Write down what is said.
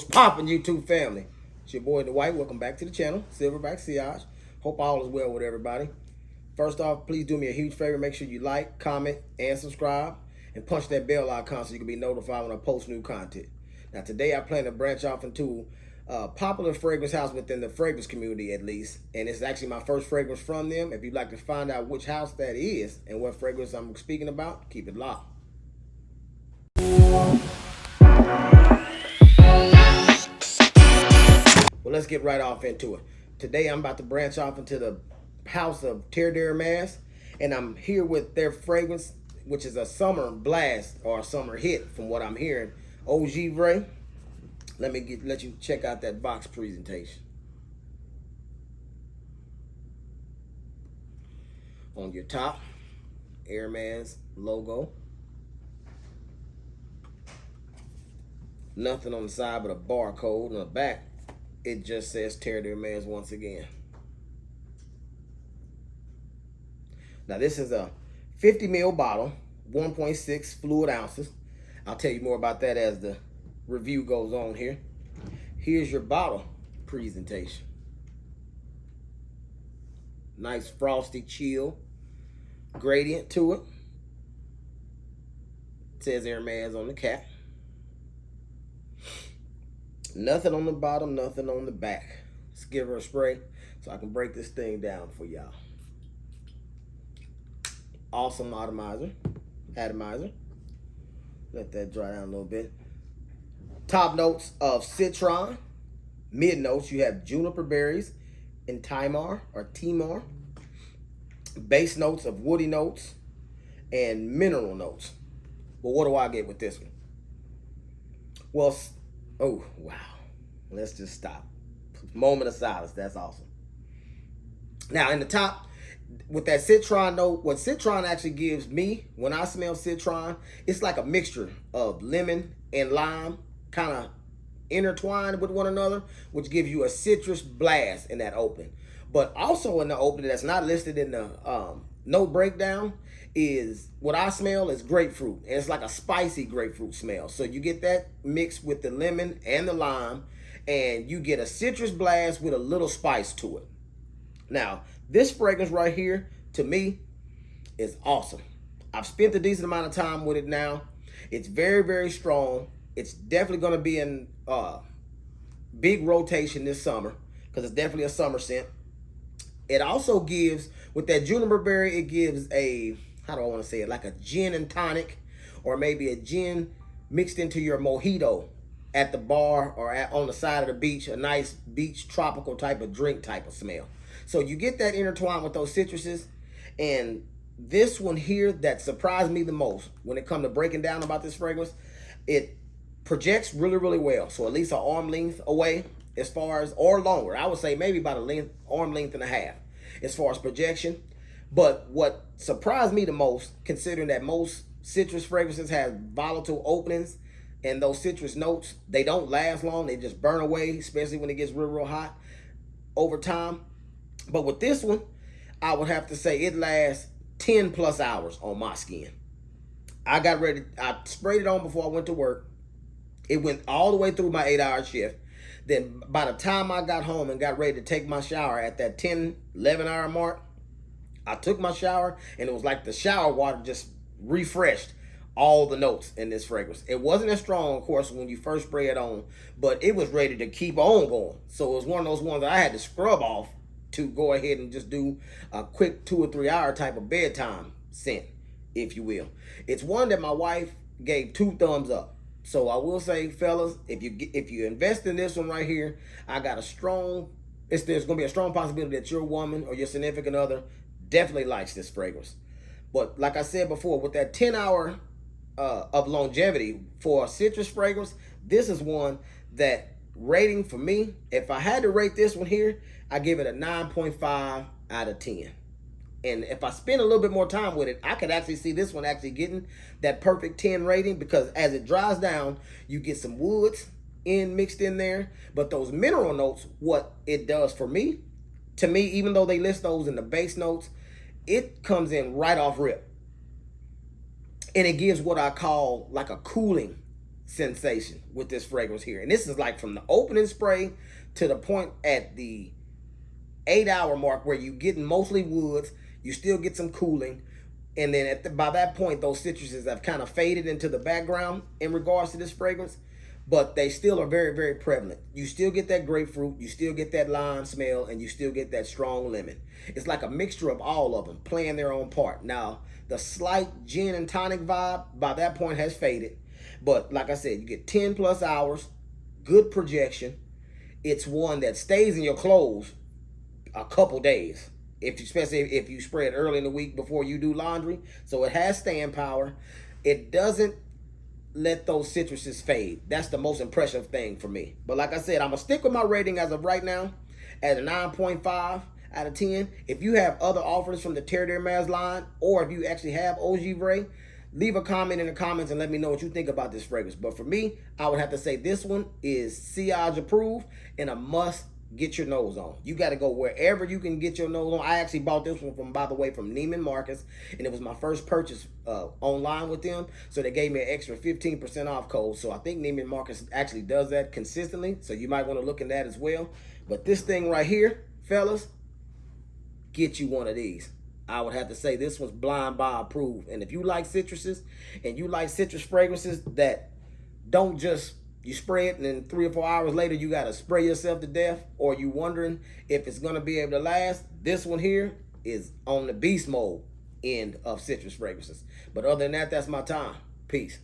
What's poppin', YouTube family? It's your boy Dwight. Welcome back to the channel, Silverback Siage. Hope all is well with everybody. First off, please do me a huge favor. Make sure you like, comment, and subscribe. And punch that bell icon so you can be notified when I post new content. Now today I plan to branch off into a popular fragrance house within the fragrance community at least. And it's actually my first fragrance from them. If you'd like to find out which house that is and what fragrance I'm speaking about, keep it locked. Well, let's get right off into it. Today I'm about to branch off into the house of Terre, Hermes, and I'm here with their fragrance, which is a summer blast or a summer hit from what I'm hearing. Eau Givree. Let you check out that box presentation. On your top, Hermes logo. Nothing on the side but a barcode. On the back, it just says Terre Hermes once again. Now this is a 50 ml bottle, 1.6 fluid ounces. I'll tell you more about that as the review goes on here. Here's your bottle presentation. Nice frosty chill gradient to it. It says Hermes on the cap. Nothing on the bottom, nothing on the back. Let's give her a spray so I can break this thing down for y'all. Awesome atomizer. Let that dry down a little bit. Top notes of citron. Mid notes, you have juniper berries and Timar. Base notes of woody notes and mineral notes. But what do I get with this one? Well, oh, wow. Let's just stop. Moment of silence. That's awesome. Now, in the top, with that citron note, what citron actually gives me, when I smell citron, it's like a mixture of lemon and lime, kind of intertwined with one another, which gives you a citrus blast in that opening. But also in the opening that's not listed in the note breakdown is what I smell is grapefruit. And it's like a spicy grapefruit smell. So you get that mixed with the lemon and the lime, and you get a citrus blast with a little spice to it. Now, this fragrance right here, to me, is awesome. I've spent a decent amount of time with it now. It's very, very strong. It's definitely going to be in big rotation this summer because it's definitely a summer scent. It also gives, with that juniper berry, it gives a, how do I want to say it, like a gin and tonic, or maybe a gin mixed into your mojito at the bar or on the side of the beach, a nice beach tropical type of drink type of smell. So you get that intertwined with those citruses. And this one here that surprised me the most when it comes to breaking down about this fragrance, it projects really, really well. So at least an arm length away as far as, or longer. I would say maybe about arm length and a half as far as projection. But what surprised me the most, considering that most citrus fragrances have volatile openings and those citrus notes, they don't last long. They just burn away, especially when it gets real, real hot over time. But with this one, I would have to say it lasts 10 plus hours on my skin. I got ready, I sprayed it on before I went to work. It went all the way through my 8-hour shift. Then by the time I got home and got ready to take my shower at that 10, 11-hour mark, I took my shower and it was like the shower water just refreshed all the notes in this fragrance. It wasn't as strong, of course, when you first spray it on, but it was ready to keep on going. So it was one of those ones that I had to scrub off to go ahead and just do a quick 2 or 3 hour type of bedtime scent, if you will. It's one that my wife gave 2 thumbs up. So I will say, fellas, if you invest in this one right here, I got a strong, there's going to be a strong possibility that your woman or your significant other definitely likes this fragrance. But like I said before, with that 10-hour of longevity for a citrus fragrance, this is one that rating for me, if I had to rate this one here, I give it a 9.5 out of 10. And if I spend a little bit more time with it, I could actually see this one actually getting that perfect 10 rating, because as it dries down, you get some woods mixed in there. But those mineral notes, what it does for me, to me, even though they list those in the base notes, it comes in right off rip. And it gives what I call like a cooling sensation with this fragrance here. And this is like from the opening spray to the point at the 8-hour mark where you getting mostly woods, you still get some cooling, and then by that point those citruses have kind of faded into the background in regards to this fragrance, but they still are very, very prevalent. You still get that grapefruit, you still get that lime smell, and you still get that strong lemon. It's like a mixture of all of them playing their own part. Now, the slight gin and tonic vibe by that point has faded, but like I said, you get 10 plus hours, good projection. It's one that stays in your clothes a couple days, especially if you spray it early in the week before you do laundry. So it has staying power. It doesn't let those citruses fade. That's the most impressive thing for me. But like I said, I'm gonna stick with my rating as of right now at a 9.5 out of 10. If you have other offers from the Terre Hermes line, or if you actually have Eau Givree, leave a comment in the comments and let me know what you think about this fragrance. But for me, I would have to say this one is Sillage approved and a must get your nose on. You got to go wherever you can get your nose on. I actually bought this one from, by the way, from Nieman Marcus, and it was my first purchase online with them, so they gave me an extra 15% off code. So I think Nieman Marcus actually does that consistently, so you might want to look in that as well. But this thing right here, fellas, get you one of these. I would have to say this one's blind buy approved. And if you like citruses and you like citrus fragrances that don't just you spray it and then 3 or 4 hours later you got to spray yourself to death, or you wondering if it's going to be able to last, this one here is on the beast mode end of citrus fragrances. But other than that, that's my time. Peace.